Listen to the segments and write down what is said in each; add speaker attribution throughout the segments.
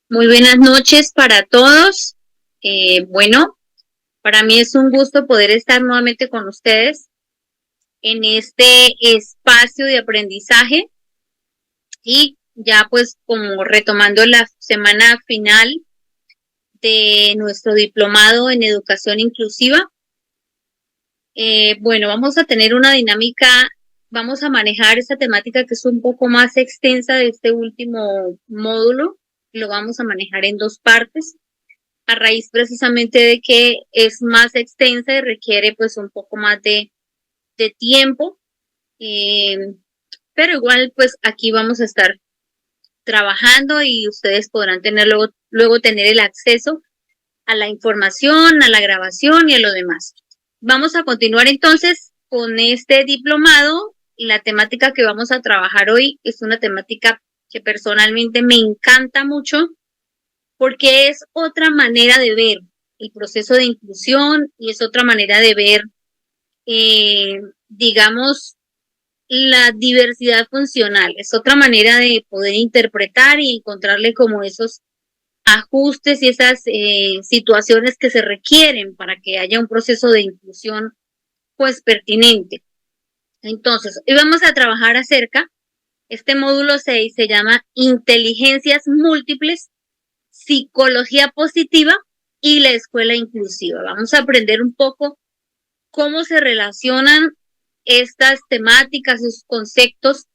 Speaker 1: Muy buenas noches para todos. Bueno, para mí es un gusto poder estar nuevamente con ustedes en este espacio de aprendizaje y ya pues como retomando la semana final de nuestro diplomado en educación inclusiva. Bueno, vamos a tener una dinámica, vamos a manejar esta temática que es un poco más extensa de este último módulo. Lo vamos a manejar en dos partes, a raíz precisamente de que es más extensa y requiere pues un poco más de tiempo, eh, pero igual pues aquí vamos a estar trabajando y ustedes podrán tener luego tener el acceso a la información, a la grabación y a lo demás. Vamos a continuar entonces con este diplomado. La temática que vamos a trabajar hoy es una temática que personalmente me encanta mucho, porque es otra manera de ver el proceso de inclusión y es otra manera de ver, digamos, la diversidad funcional. Es otra manera de poder interpretar y encontrarle como esos ajustes y esas situaciones que se requieren para que haya un proceso de inclusión pues pertinente. Entonces, hoy vamos a trabajar acerca, este módulo 6 se llama Inteligencias Múltiples, Psicología Positiva y la Escuela Inclusiva. Vamos a aprender un poco cómo se relacionan estas temáticas, esos conceptos,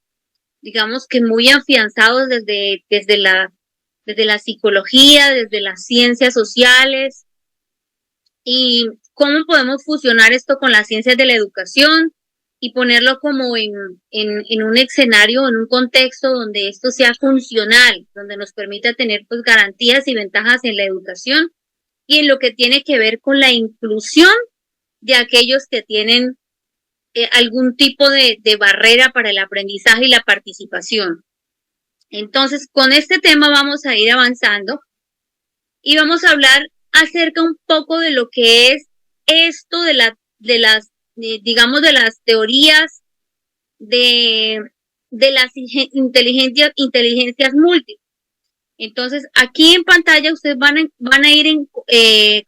Speaker 1: digamos que muy afianzados desde la psicología, desde las ciencias sociales, y cómo podemos fusionar esto con las ciencias de la educación y ponerlo como en un escenario, en un contexto donde esto sea funcional, donde nos permita tener pues garantías y ventajas en la educación y en lo que tiene que ver con la inclusión de aquellos que tienen algún tipo de barrera para el aprendizaje y la participación. Entonces, con este tema vamos a ir avanzando y vamos a hablar acerca un poco de lo que es esto de digamos, de las teorías de las inteligencias múltiples. Entonces, aquí en pantalla ustedes van a ir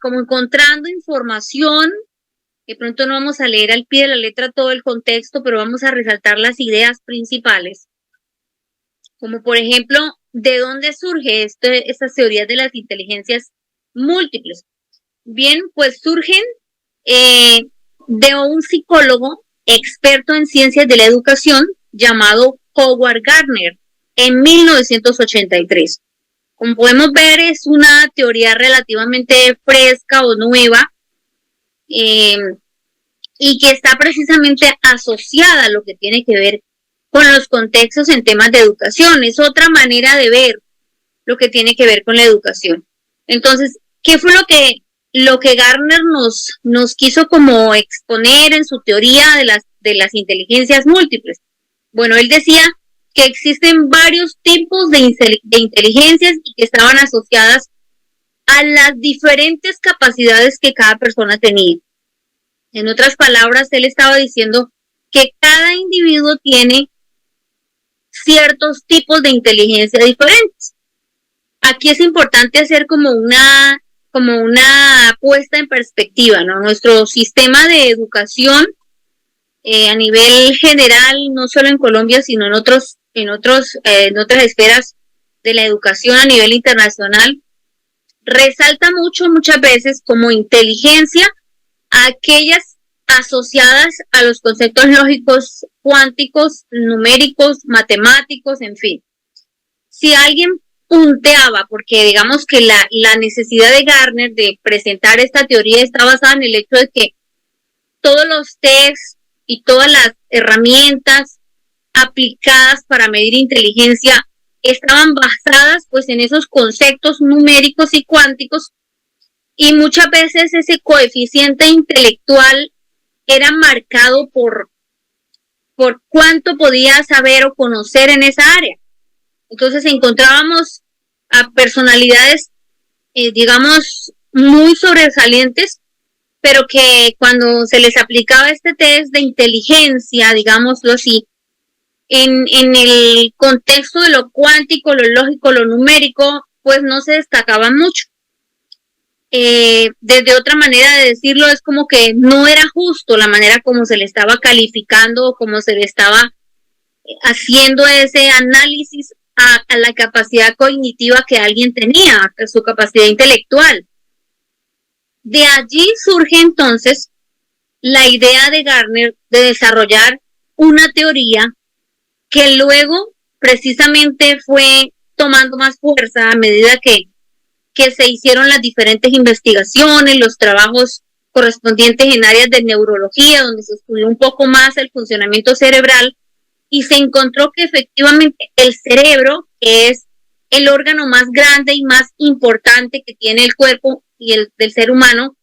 Speaker 1: como encontrando información. De pronto no vamos a leer al pie de la letra todo el contexto, pero vamos a resaltar las ideas principales. Como por ejemplo, ¿de dónde surge estas teorías de las inteligencias múltiples? Bien, pues surgen de un psicólogo experto en ciencias de la educación llamado Howard Gardner en 1983. Como podemos ver, es una teoría relativamente fresca o nueva, y que está precisamente asociada a lo que tiene que ver con los contextos en temas de educación. Es otra manera de ver lo que tiene que ver con la educación. Entonces, ¿qué fue lo que Gardner nos quiso como exponer en su teoría de las inteligencias múltiples? Bueno, él decía que existen varios tipos de inteligencias y que estaban asociadas a las diferentes capacidades que cada persona tenía. En otras palabras, él estaba diciendo que cada individuo tiene ciertos tipos de inteligencia diferentes. Aquí es importante hacer como una puesta en perspectiva, ¿no? Nuestro sistema de educación a nivel general, no solo en Colombia, sino en otras esferas de la educación a nivel internacional, resalta muchas veces como inteligencia a aquellas asociadas a los conceptos lógicos, cuánticos, numéricos, matemáticos, en fin. Si alguien punteaba, porque digamos que la necesidad de Gardner de presentar esta teoría está basada en el hecho de que todos los tests y todas las herramientas aplicadas para medir inteligencia estaban basadas pues en esos conceptos numéricos y cuánticos, y muchas veces ese coeficiente intelectual era marcado por cuánto podía saber o conocer en esa área. Entonces encontrábamos a personalidades, digamos, muy sobresalientes, pero que cuando se les aplicaba este test de inteligencia, digámoslo así, en el contexto de lo cuántico, lo lógico, lo numérico, pues no se destacaban mucho. Desde otra manera de decirlo, es como que no era justo la manera como se le estaba calificando o como se le estaba haciendo ese análisis a la capacidad cognitiva que alguien tenía, a su capacidad intelectual. De allí surge entonces la idea de Gardner de desarrollar una teoría que luego precisamente fue tomando más fuerza a medida que se hicieron las diferentes investigaciones, los trabajos correspondientes en áreas de neurología, donde se estudió un poco más el funcionamiento cerebral, y se encontró que efectivamente el cerebro, que es el órgano más grande y más importante que tiene el cuerpo y el del ser humano,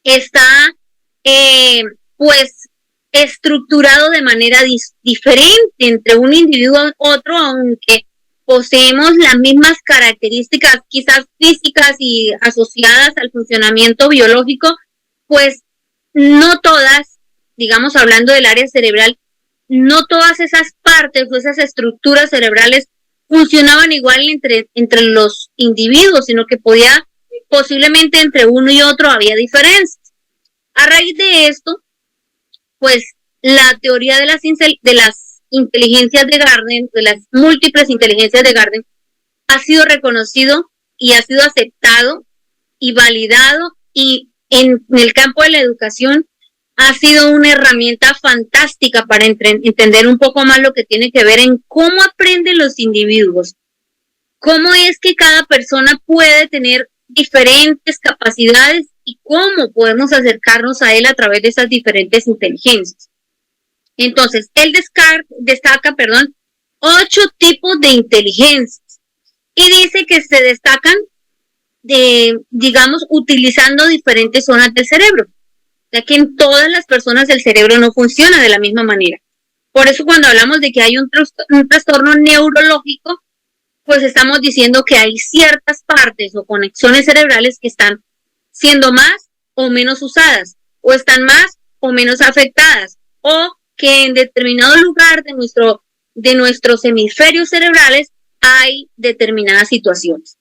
Speaker 1: está pues estructurado de manera diferente entre un individuo y otro, aunque poseemos las mismas características quizás físicas y asociadas al funcionamiento biológico, pues no todas, digamos hablando del área cerebral, no todas esas partes o esas estructuras cerebrales funcionaban igual entre los individuos, sino que posiblemente entre uno y otro había diferencias. A raíz de esto, pues la teoría de las inteligencias de Gardner, de las múltiples inteligencias de Gardner, ha sido reconocido y ha sido aceptado y validado, y en el campo de la educación ha sido una herramienta fantástica para entender un poco más lo que tiene que ver en cómo aprenden los individuos, cómo es que cada persona puede tener diferentes capacidades y cómo podemos acercarnos a él a través de esas diferentes inteligencias. Entonces, él destaca 8 tipos de inteligencias y dice que se destacan digamos, utilizando diferentes zonas del cerebro, ya que en todas las personas el cerebro no funciona de la misma manera. Por eso cuando hablamos de que hay un trastorno neurológico, pues estamos diciendo que hay ciertas partes o conexiones cerebrales que están siendo más o menos usadas, o están más o menos afectadas, o que en determinado lugar de nuestros hemisferios cerebrales hay determinadas situaciones.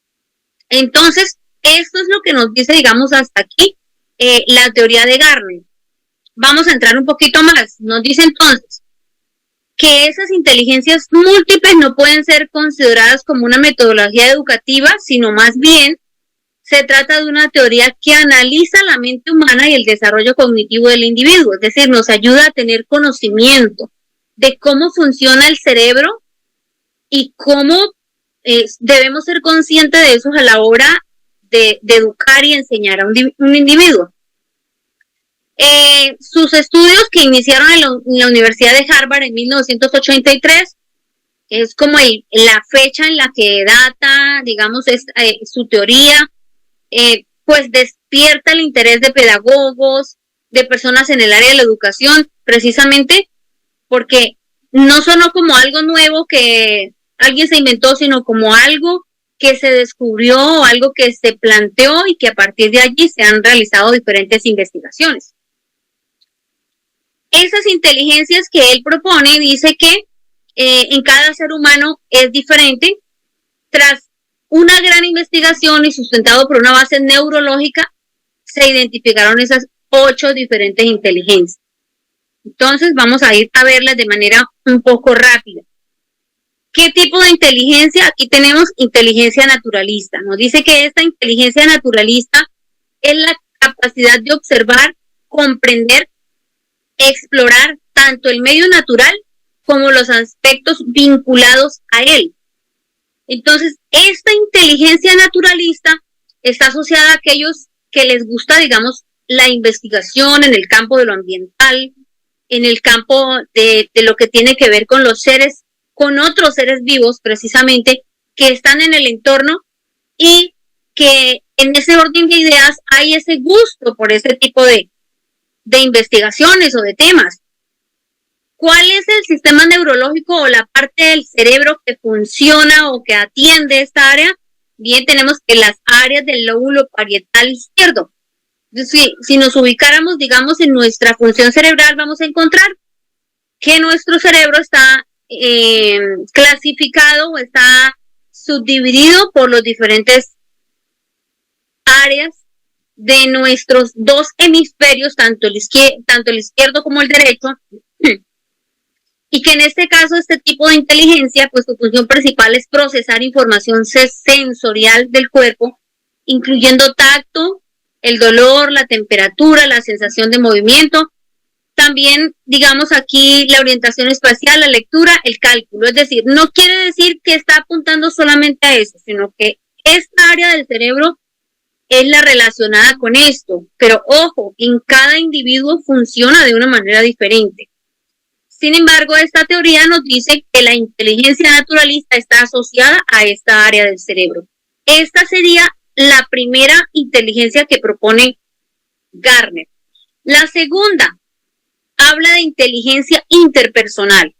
Speaker 1: Entonces, esto es lo que nos dice, digamos, hasta aquí la teoría de Gardner. Vamos a entrar un poquito más. Nos dice entonces que esas inteligencias múltiples no pueden ser consideradas como una metodología educativa, sino más bien se trata de una teoría que analiza la mente humana y el desarrollo cognitivo del individuo, es decir, nos ayuda a tener conocimiento de cómo funciona el cerebro y cómo debemos ser conscientes de eso a la hora de educar y enseñar a un individuo. Sus estudios que iniciaron en la Universidad de Harvard en 1983, es como la fecha en la que data, digamos, su teoría, pues despierta el interés de pedagogos, de personas en el área de la educación, precisamente porque no sonó como algo nuevo que alguien se inventó, sino como algo que se descubrió, algo que se planteó y que a partir de allí se han realizado diferentes investigaciones. Esas inteligencias que él propone, dice que en cada ser humano es diferente. Tras una gran investigación y sustentado por una base neurológica, se identificaron esas 8 diferentes inteligencias. Entonces vamos a ir a verlas de manera un poco rápida. ¿Qué tipo de inteligencia? Aquí tenemos inteligencia naturalista. Nos dice que esta inteligencia naturalista es la capacidad de observar, comprender, explorar tanto el medio natural como los aspectos vinculados a él. Entonces, esta inteligencia naturalista está asociada a aquellos que les gusta, digamos, la investigación en el campo de lo ambiental, en el campo de lo que tiene que ver con los seres, con otros seres vivos, precisamente, que están en el entorno y que en ese orden de ideas hay ese gusto por ese tipo de investigaciones o de temas. ¿Cuál es el sistema neurológico o la parte del cerebro que funciona o que atiende esta área? Bien, tenemos que las áreas del lóbulo parietal izquierdo. Si nos ubicáramos, digamos, en nuestra función cerebral, vamos a encontrar que nuestro cerebro está clasificado o está subdividido por los diferentes áreas de nuestros dos hemisferios, tanto el izquierdo como el derecho, y que en este caso este tipo de inteligencia, pues su función principal es procesar información sensorial del cuerpo, incluyendo tacto, el dolor, la temperatura, la sensación de movimiento, también, digamos aquí, la orientación espacial, la lectura, el cálculo. Es decir, no quiere decir que está apuntando solamente a eso, sino que esta área del cerebro es la relacionada con esto. Pero ojo, en cada individuo funciona de una manera diferente. Sin embargo, esta teoría nos dice que la inteligencia naturalista está asociada a esta área del cerebro. Esta sería la primera inteligencia que propone Gardner. La segunda habla de inteligencia interpersonal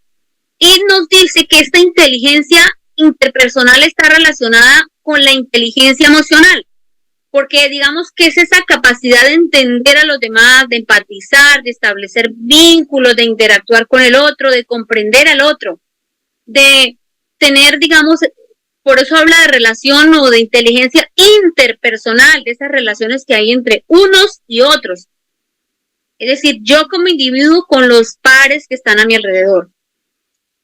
Speaker 1: y nos dice que esta inteligencia interpersonal está relacionada con la inteligencia emocional, porque digamos que es esa capacidad de entender a los demás, de empatizar, de establecer vínculos, de interactuar con el otro, de comprender al otro, de tener, digamos, por eso habla de relación o de inteligencia interpersonal, de esas relaciones que hay entre unos y otros. Es decir, yo como individuo con los pares que están a mi alrededor.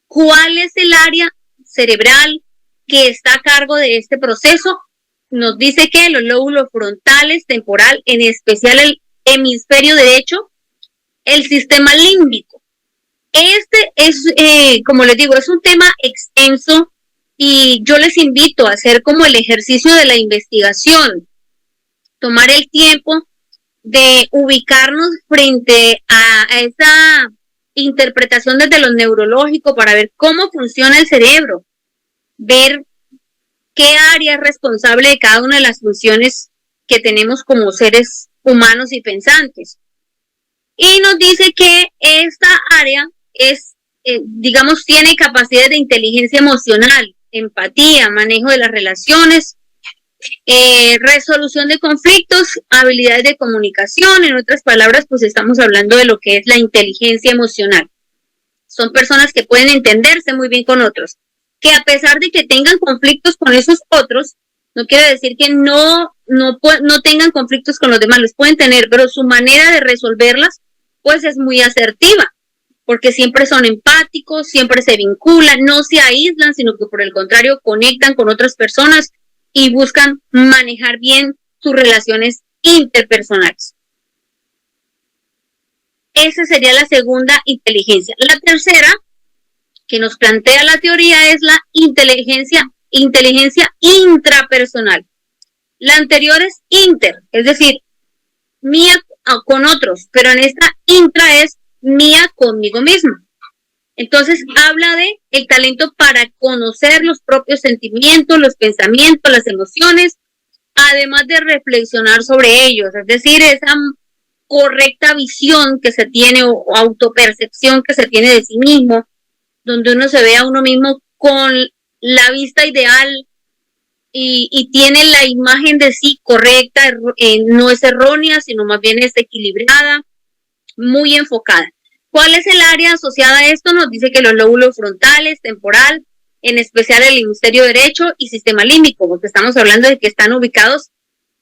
Speaker 1: ¿Cuál es el área cerebral que está a cargo de este proceso? Nos dice que los lóbulos frontales, temporal, en especial el hemisferio derecho, el sistema límbico. Este es, como les digo, es un tema extenso y yo les invito a hacer como el ejercicio de la investigación, tomar el tiempo de ubicarnos frente a esa interpretación desde lo neurológico para ver cómo funciona el cerebro, ver qué área es responsable de cada una de las funciones que tenemos como seres humanos y pensantes. Y nos dice que esta área es, digamos, tiene capacidades de inteligencia emocional, empatía, manejo de las relaciones, resolución de conflictos, habilidades de comunicación. En otras palabras, pues estamos hablando de lo que es la inteligencia emocional. Son personas que pueden entenderse muy bien con otros, que a pesar de que tengan conflictos con esos otros, no quiere decir que no tengan conflictos con los demás, los pueden tener, pero su manera de resolverlas pues es muy asertiva, porque siempre son empáticos, siempre se vinculan, no se aíslan, sino que por el contrario conectan con otras personas y buscan manejar bien sus relaciones interpersonales. Esa sería la segunda inteligencia. La tercera que nos plantea la teoría es la inteligencia intrapersonal. La anterior es inter, es decir, mía con otros, pero en esta intra es mía conmigo misma. Entonces habla de el talento para conocer los propios sentimientos, los pensamientos, las emociones, además de reflexionar sobre ellos, es decir, esa correcta visión que se tiene o autopercepción que se tiene de sí mismo, donde uno se ve a uno mismo con la vista ideal y tiene la imagen de sí correcta, no es errónea, sino más bien es equilibrada, muy enfocada. ¿Cuál es el área asociada a esto? Nos dice que los lóbulos frontales, temporal, en especial el hemisferio derecho y sistema límbico, porque estamos hablando de que están ubicados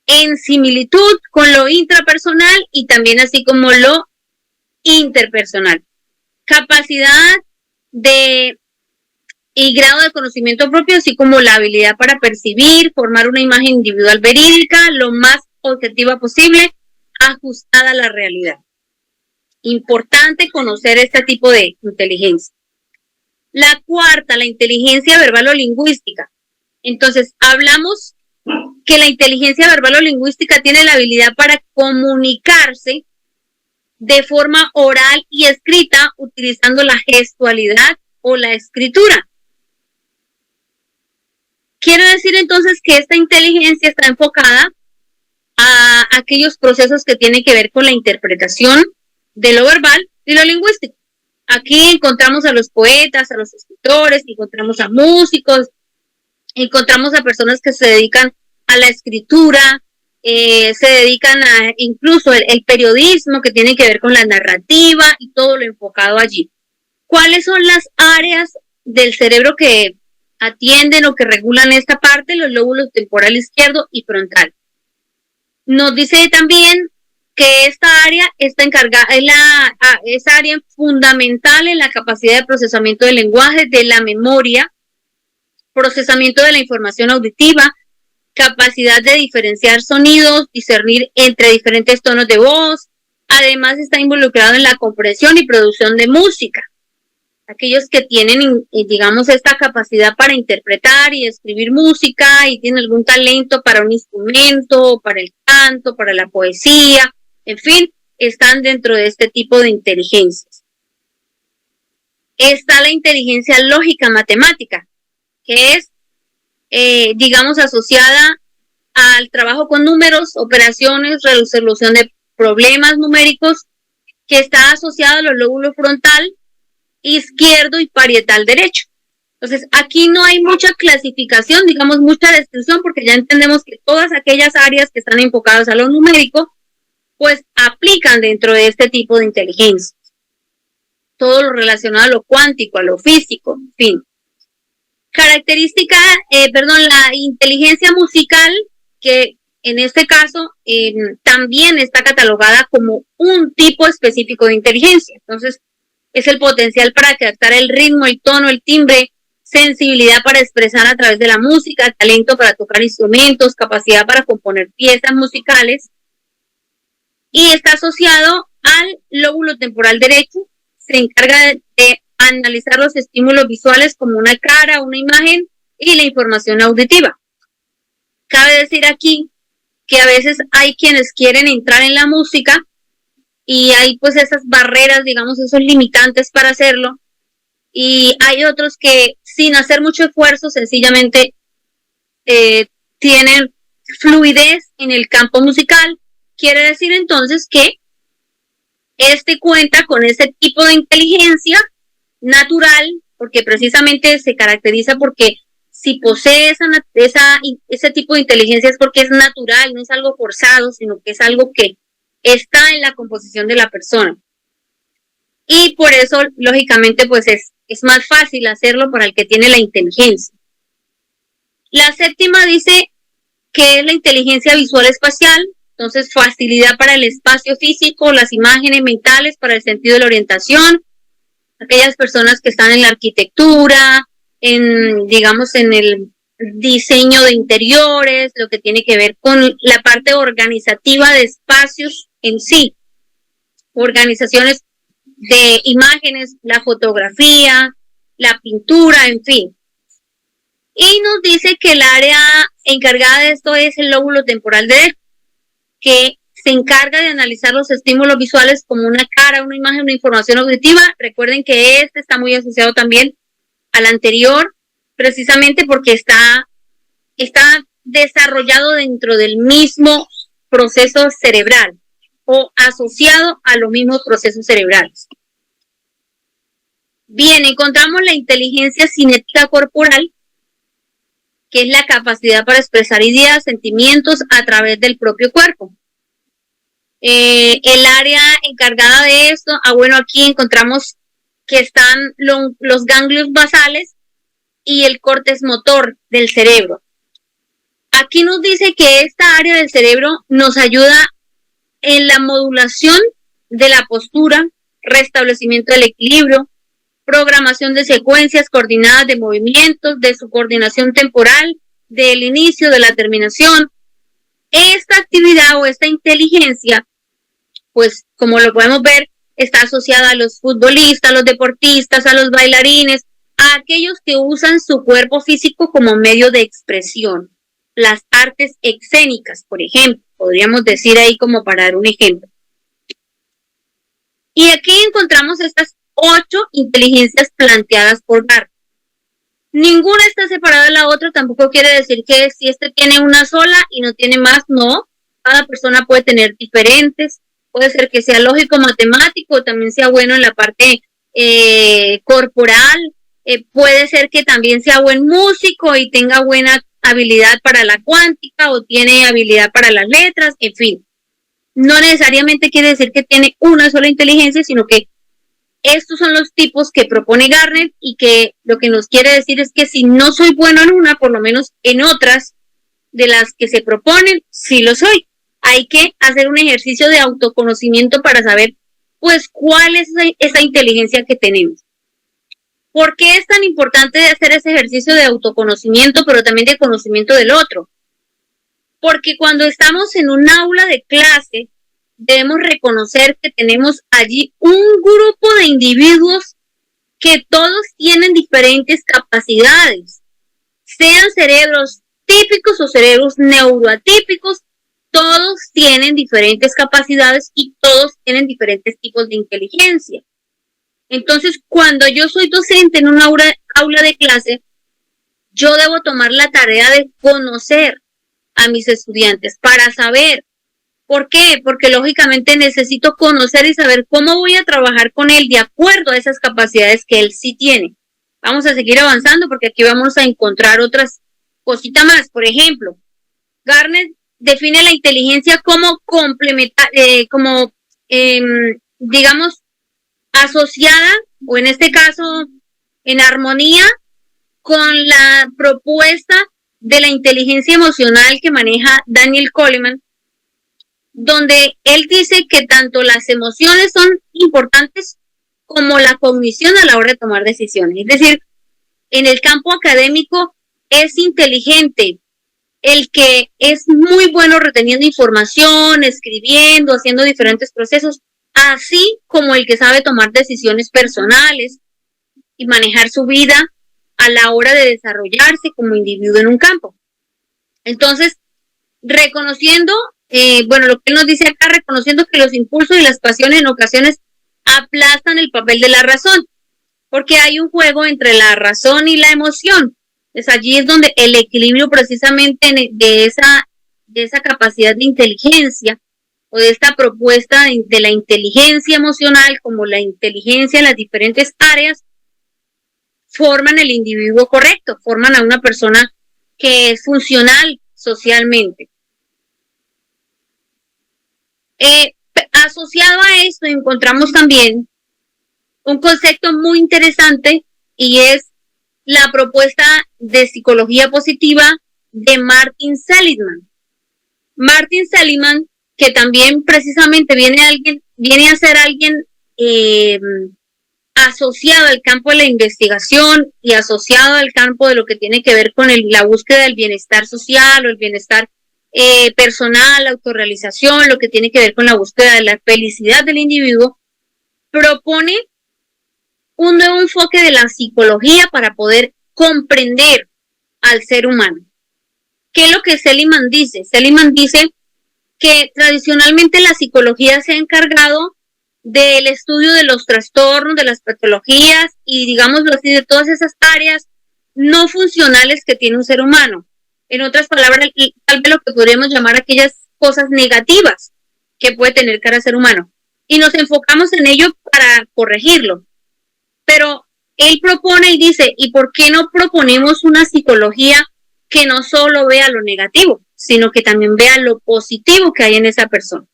Speaker 1: en similitud con lo intrapersonal y también así como lo interpersonal. Capacidad y grado de conocimiento propio, así como la habilidad para percibir, formar una imagen individual verídica, lo más objetiva posible, ajustada a la realidad. Importante conocer este tipo de inteligencia. La cuarta, la inteligencia verbal o lingüística. Entonces, hablamos que la inteligencia verbal o lingüística tiene la habilidad para comunicarse de forma oral y escrita utilizando la gestualidad o la escritura. Quiero decir entonces que esta inteligencia está enfocada a aquellos procesos que tienen que ver con la interpretación de lo verbal y lo lingüístico. Aquí encontramos a los poetas, a los escritores, encontramos a músicos, encontramos a personas que se dedican a la escritura, se dedican a incluso el periodismo que tiene que ver con la narrativa y todo lo enfocado allí. ¿Cuáles son las áreas del cerebro que atienden o que regulan esta parte, los lóbulos temporal izquierdo y frontal. Nos dice también que esta área está encargada, es área fundamental en la capacidad de procesamiento del lenguaje, de la memoria, procesamiento de la información auditiva, capacidad de diferenciar sonidos, discernir entre diferentes tonos de voz. Además está involucrado en la comprensión y producción de música. Aquellos que tienen, digamos, esta capacidad para interpretar y escribir música y tienen algún talento para un instrumento, para el canto, para la poesía, en fin, están dentro de este tipo de inteligencias. Está la inteligencia lógica matemática, que es, digamos, asociada al trabajo con números, operaciones, resolución de problemas numéricos, que está asociada a los lóbulos frontal izquierdo y parietal derecho. Entonces, aquí no hay mucha clasificación, digamos, mucha descripción, porque ya entendemos que todas aquellas áreas que están enfocadas a lo numérico, pues aplican dentro de este tipo de inteligencia. Todo lo relacionado a lo cuántico, a lo físico, en fin. Característica, la inteligencia musical, que en este caso también está catalogada como un tipo específico de inteligencia. Entonces, es el potencial para captar el ritmo, el tono, el timbre, sensibilidad para expresar a través de la música, talento para tocar instrumentos, capacidad para componer piezas musicales, y está asociado al lóbulo temporal derecho. Se encarga de analizar los estímulos visuales como una cara, una imagen y la información auditiva. Cabe decir aquí que a veces hay quienes quieren entrar en la música y hay pues esas barreras, digamos, esos limitantes para hacerlo, y hay otros que sin hacer mucho esfuerzo sencillamente tienen fluidez en el campo musical. Quiere decir entonces que este cuenta con ese tipo de inteligencia natural, porque precisamente se caracteriza porque si posee ese tipo de inteligencia es porque es natural, no es algo forzado, sino que es algo que está en la composición de la persona. Y por eso, lógicamente, pues es más fácil hacerlo para el que tiene la inteligencia. La séptima dice que es la inteligencia visual espacial, entonces facilidad para el espacio físico, las imágenes mentales, para el sentido de la orientación. Aquellas personas que están en la arquitectura, digamos, en el diseño de interiores, lo que tiene que ver con la parte organizativa de espacios en sí, organizaciones de imágenes, la fotografía, la pintura, en fin. Y nos dice que el área encargada de esto es el lóbulo temporal derecho, que se encarga de analizar los estímulos visuales como una cara, una imagen, una información auditiva. Recuerden que este está muy asociado también al anterior, precisamente porque está desarrollado dentro del mismo proceso cerebral o asociado a los mismos procesos cerebrales. Bien, encontramos la inteligencia cinética corporal, que es la capacidad para expresar ideas, sentimientos a través del propio cuerpo. El área encargada de esto, bueno, aquí encontramos que están los ganglios basales y el córtex motor del cerebro. Aquí nos dice que esta área del cerebro nos ayuda en la modulación de la postura, restablecimiento del equilibrio, programación de secuencias coordinadas de movimientos, de su coordinación temporal, del inicio, de la terminación. Esta actividad o esta inteligencia, pues como lo podemos ver, está asociada a los futbolistas, a los deportistas, a los bailarines, a aquellos que usan su cuerpo físico como medio de expresión. Las artes escénicas, por ejemplo, podríamos decir ahí como para dar un ejemplo. Y aquí encontramos estas 8 inteligencias planteadas por Gard. Ninguna está separada de la otra, tampoco quiere decir que si este tiene una sola y no tiene más, no. Cada persona puede tener diferentes, puede ser que sea lógico, matemático, también sea bueno en la parte corporal, puede ser que también sea buen músico y tenga buena habilidad para la cuántica o tiene habilidad para las letras, en fin. No necesariamente quiere decir que tiene una sola inteligencia, sino que estos son los tipos que propone Garner y que lo que nos quiere decir es que si no soy bueno en una, por lo menos en otras de las que se proponen, sí lo soy. Hay que hacer un ejercicio de autoconocimiento para saber, pues, cuál es esa inteligencia que tenemos. ¿Por qué es tan importante hacer ese ejercicio de autoconocimiento, pero también de conocimiento del otro? Porque cuando estamos en un aula de clase, debemos reconocer que tenemos allí un grupo de individuos que todos tienen diferentes capacidades, sean cerebros típicos o cerebros neuroatípicos, todos tienen diferentes capacidades y todos tienen diferentes tipos de inteligencia. Entonces, cuando yo soy docente en una aula de clase, yo debo tomar la tarea de conocer a mis estudiantes para saber. ¿Por qué? Porque lógicamente necesito conocer y saber cómo voy a trabajar con él de acuerdo a esas capacidades que él sí tiene. Vamos a seguir avanzando porque aquí vamos a encontrar otras cositas más. Por ejemplo, Garner define la inteligencia como digamos, asociada, o en este caso, en armonía con la propuesta de la inteligencia emocional que maneja Daniel Goleman, donde él dice que tanto las emociones son importantes como la cognición a la hora de tomar decisiones. Es decir, en el campo académico es inteligente el que es muy bueno reteniendo información, escribiendo, haciendo diferentes procesos, así como el que sabe tomar decisiones personales y manejar su vida a la hora de desarrollarse como individuo en un campo. Entonces, reconociendo, lo que él nos dice acá, reconociendo que los impulsos y las pasiones en ocasiones aplastan el papel de la razón, porque hay un juego entre la razón y la emoción. Pues allí es donde el equilibrio precisamente de esa capacidad de inteligencia o de esta propuesta de la inteligencia emocional como la inteligencia en las diferentes áreas forman el individuo correcto, forman a una persona que es funcional socialmente. Asociado a esto encontramos también un concepto muy interesante y es la propuesta de psicología positiva de Martin Seligman. Martin Seligman, que también precisamente viene a ser alguien asociado al campo de la investigación y asociado al campo de lo que tiene que ver con la búsqueda del bienestar social o el bienestar personal, la autorrealización, lo que tiene que ver con la búsqueda de la felicidad del individuo, propone un nuevo enfoque de la psicología para poder comprender al ser humano. ¿Qué es lo que Seligman dice? Seligman dice que tradicionalmente la psicología se ha encargado del estudio de los trastornos, de las patologías y, digámoslo así, de todas esas áreas no funcionales que tiene un ser humano. En otras palabras, tal vez lo que podríamos llamar aquellas cosas negativas que puede tener cada ser humano. Y nos enfocamos en ello para corregirlo. Pero él propone y dice, ¿y por qué no proponemos una psicología que no solo vea lo negativo, sino que también vea lo positivo que hay en esa persona?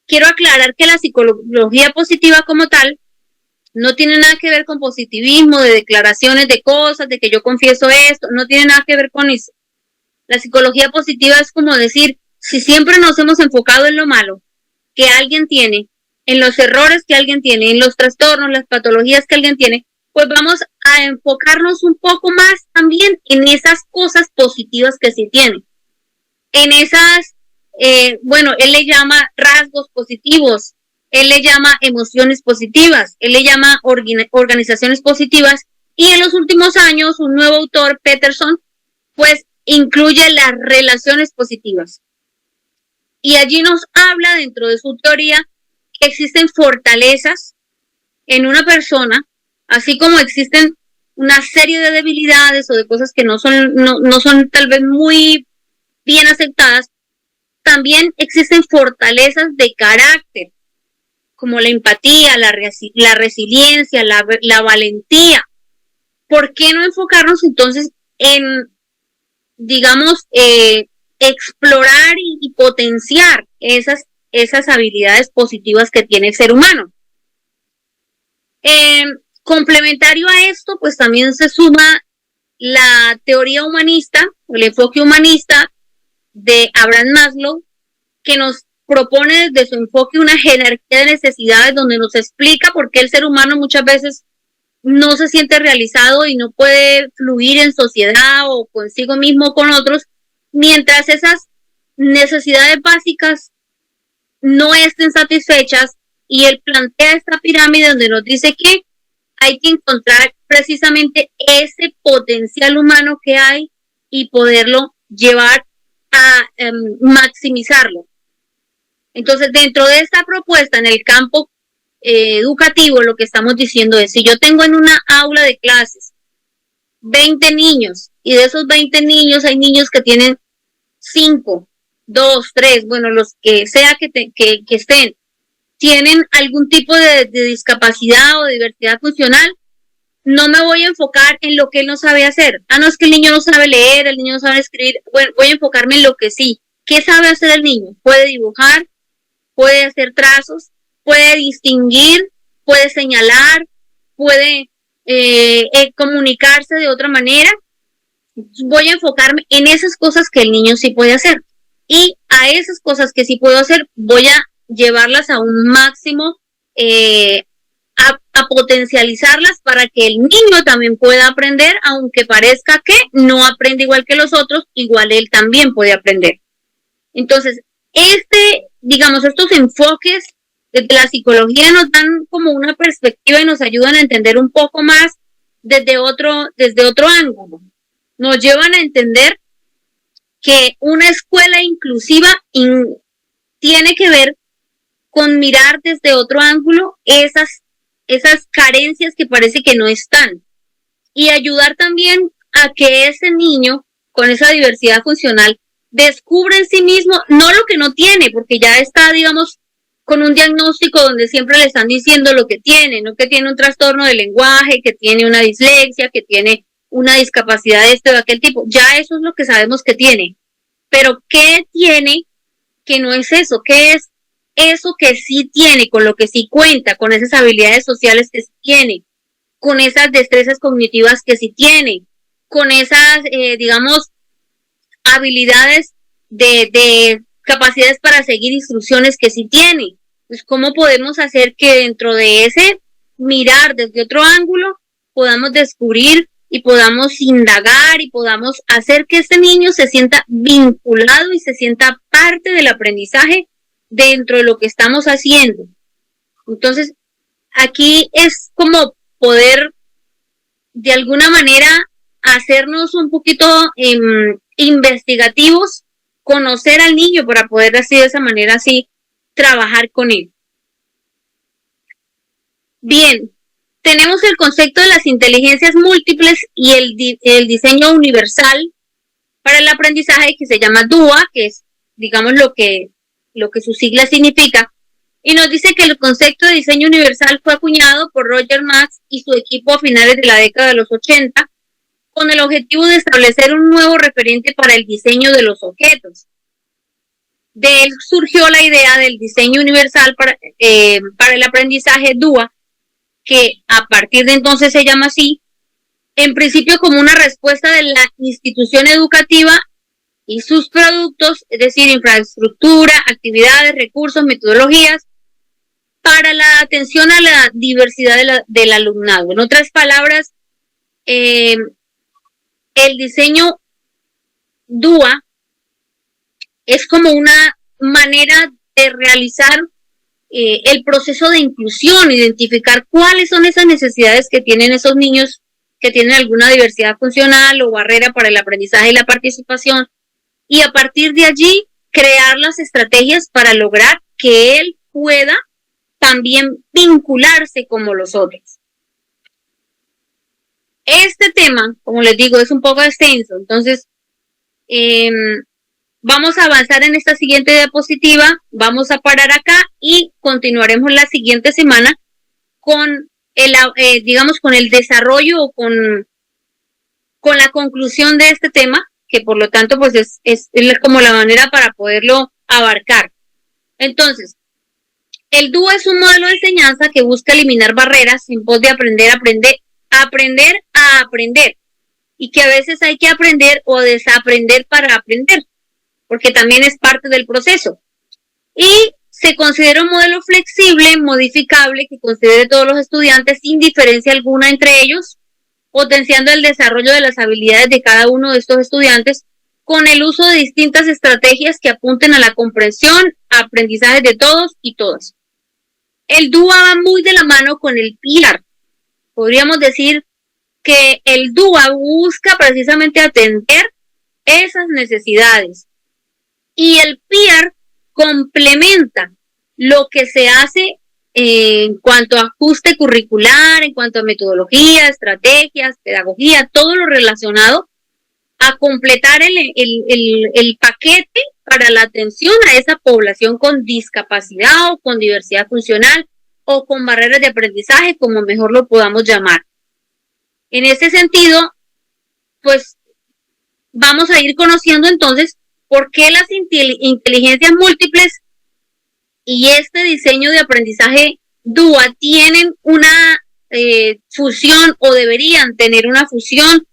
Speaker 1: Quiero aclarar que la psicología positiva como tal no tiene nada que ver con positivismo, de declaraciones de cosas, de que yo confieso esto, no tiene nada que ver con eso. La psicología positiva es como decir, si siempre nos hemos enfocado en lo malo que alguien tiene, en los errores que alguien tiene, en los trastornos, las patologías que alguien tiene, pues vamos a enfocarnos un poco más también en esas cosas positivas que sí tiene. En esas, él le llama rasgos positivos, él le llama emociones positivas, él le llama organizaciones positivas, y en los últimos años un nuevo autor, Peterson, pues incluye las relaciones positivas. Y allí nos habla dentro de su teoría que existen fortalezas en una persona, así como existen una serie de debilidades o de cosas que no son tal vez muy bien aceptadas. También existen fortalezas de carácter, como la empatía, la resiliencia, la valentía. ¿Por qué no enfocarnos entonces en, digamos, explorar y potenciar esas habilidades positivas que tiene el ser humano? Complementario a esto, pues también se suma la teoría humanista, el enfoque humanista de Abraham Maslow, que nos propone desde su enfoque una jerarquía de necesidades donde nos explica por qué el ser humano muchas veces no se siente realizado y no puede fluir en sociedad o consigo mismo o con otros, mientras esas necesidades básicas no estén satisfechas, y él plantea esta pirámide donde nos dice que hay que encontrar precisamente ese potencial humano que hay y poderlo llevar a maximizarlo. Entonces, dentro de esta propuesta, en el campo educativo, lo que estamos diciendo es, si yo tengo en una aula de clases 20 niños, y de esos 20 niños hay niños que tienen 5, 2, 3, bueno, los que sea que estén, tienen algún tipo de discapacidad o de diversidad funcional, no me voy a enfocar en lo que él no sabe hacer. No, es que el niño no sabe leer, el niño no sabe escribir. Bueno, voy a enfocarme en lo que sí. ¿Qué sabe hacer el niño? Puede dibujar, puede hacer trazos, puede distinguir, puede señalar, puede comunicarse de otra manera. Voy a enfocarme en esas cosas que el niño sí puede hacer. Y a esas cosas que sí puedo hacer, voy a llevarlas a un máximo, a potencializarlas para que el niño también pueda aprender, aunque parezca que no aprende igual que los otros, igual él también puede aprender. Entonces, digamos, estos enfoques de la psicología nos dan como una perspectiva y nos ayudan a entender un poco más desde otro ángulo. Nos llevan a entender que una escuela inclusiva tiene que ver con mirar desde otro ángulo esas carencias que parece que no están, y ayudar también a que ese niño con esa diversidad funcional descubra en sí mismo no lo que no tiene, porque ya está, digamos, con un diagnóstico donde siempre le están diciendo lo que tiene, no que tiene un trastorno de lenguaje, que tiene una dislexia, que tiene una discapacidad de este o de aquel tipo. Ya eso es lo que sabemos que tiene. Pero ¿qué tiene que no es eso? ¿Qué es eso que sí tiene, con lo que sí cuenta, con esas habilidades sociales que sí tiene, con esas destrezas cognitivas que sí tiene, con esas, digamos, habilidades de capacidades para seguir instrucciones que sí tiene? Pues, ¿cómo podemos hacer que dentro de ese mirar desde otro ángulo podamos descubrir y podamos indagar y podamos hacer que este niño se sienta vinculado y se sienta parte del aprendizaje dentro de lo que estamos haciendo? Entonces, aquí es como poder de alguna manera hacernos un poquito investigativos, conocer al niño para poder así, de esa manera así, trabajar con él. Bien, tenemos el concepto de las inteligencias múltiples y el diseño universal para el aprendizaje, que se llama DUA, que es, digamos, lo que su sigla significa, y nos dice que el concepto de diseño universal fue acuñado por Roger Max y su equipo a finales de la década de los 80, con el objetivo de establecer un nuevo referente para el diseño de los objetos. De él surgió la idea del diseño universal para el aprendizaje DUA, que a partir de entonces se llama así, en principio como una respuesta de la institución educativa y sus productos, es decir, infraestructura, actividades, recursos, metodologías, para la atención a la diversidad del alumnado. En otras palabras, el diseño DUA es como una manera de realizar el proceso de inclusión, identificar cuáles son esas necesidades que tienen esos niños que tienen alguna diversidad funcional o barrera para el aprendizaje y la participación, y a partir de allí crear las estrategias para lograr que él pueda también vincularse como los otros. Este tema, como les digo, es un poco extenso, entonces vamos a avanzar en esta siguiente diapositiva, vamos a parar acá y continuaremos la siguiente semana con digamos, con el desarrollo o con la conclusión de este tema, que por lo tanto pues es como la manera para poderlo abarcar. Entonces, El DUA es un modelo de enseñanza que busca eliminar barreras en pos de aprender a aprender. Y que a veces hay que aprender o desaprender para aprender, porque también es parte del proceso. Y se considera un modelo flexible, modificable, que considere todos los estudiantes sin diferencia alguna entre ellos, potenciando el desarrollo de las habilidades de cada uno de estos estudiantes con el uso de distintas estrategias que apunten a la comprensión, aprendizaje de todos y todas. El DUA va muy de la mano con el PIAR. Podríamos decir que el DUA busca precisamente atender esas necesidades y el PIAR complementa lo que se hace en cuanto a ajuste curricular, en cuanto a metodología, estrategias, pedagogía, todo lo relacionado a completar el paquete para la atención a esa población con discapacidad o con diversidad funcional o con barreras de aprendizaje, como mejor lo podamos llamar. En este sentido, pues vamos a ir conociendo entonces por qué las inteligencias múltiples y este diseño de aprendizaje DUA tienen una fusión o deberían tener una fusión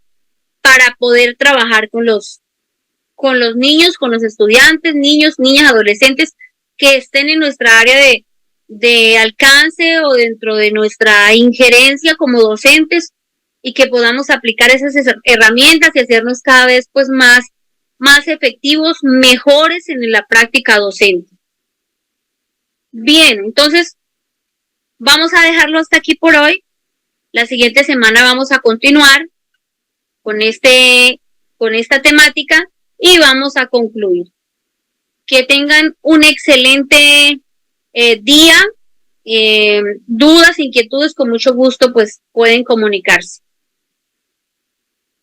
Speaker 1: para poder trabajar con los niños, con los estudiantes, niños, niñas, adolescentes que estén en nuestra área de alcance o dentro de nuestra injerencia como docentes y que podamos aplicar esas herramientas y hacernos cada vez pues más efectivos, mejores en la práctica docente. Bien, entonces vamos a dejarlo hasta aquí por hoy. La siguiente semana vamos a continuar con esta temática y vamos a concluir. Que tengan un excelente día. Dudas, inquietudes, con mucho gusto pues pueden comunicarse.